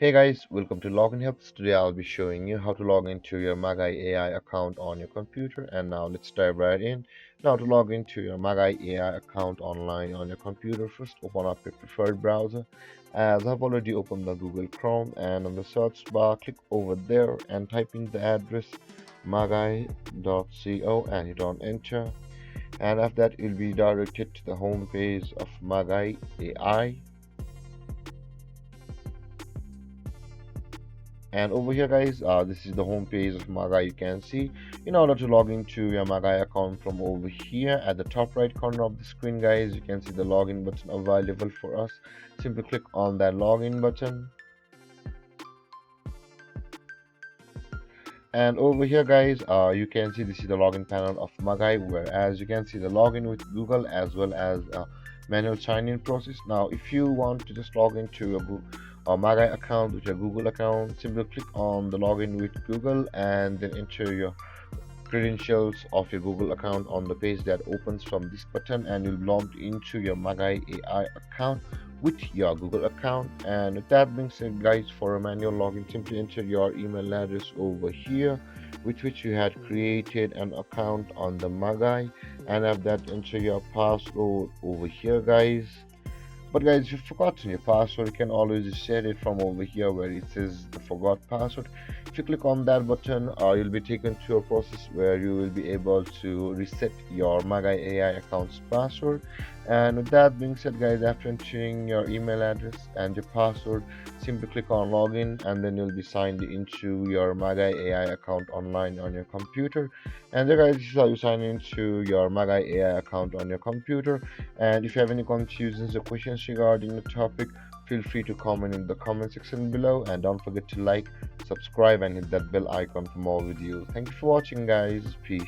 Hey guys, welcome to Login Helps. Today I'll be showing you how to log into your Magai AI account on your computer. And now let's dive right in. Now to log into your Magai AI account online on your computer, first open up your preferred browser. As I've already opened the Google Chrome, and on the search bar click over there and type in the address magai.co and hit on enter. And after that you'll be directed to the home page of Magai AI. And over here guys, this is the home page of Magai. You can see, in order to log into your Magai account from over here at the top right corner of the screen guys, you can see the login button available for us. Simply click on that login button, and over here guys, you can see this is the login panel of Magai, whereas you can see the login with Google as well as manual sign-in process. Now if you want to just log into your Magai account with your Google account, simply click on the login with Google and then enter your credentials of your Google account on the page that opens from this button, and you'll log into your Magai AI account with your Google account. And with that being said guys, for a manual login, simply enter your email address over here with which you had created an account on the Magai, and after that enter your password over here guys. But guys, if you've forgotten your password, you can always reset it from over here where it says the forgot password. If you click on that button, you'll be taken to a process where you will be able to reset your Magai AI account's password. And with that being said guys, after entering your email address and your password, simply click on login and then you'll be signed into your Magai AI account online on your computer. And there guys, this is how you sign into your Magai AI account on your computer. And if you have any confusions or questions regarding the topic, feel free to comment in the comment section below, and don't forget to like, subscribe and hit that bell icon for more videos. Thank you for watching guys. Peace.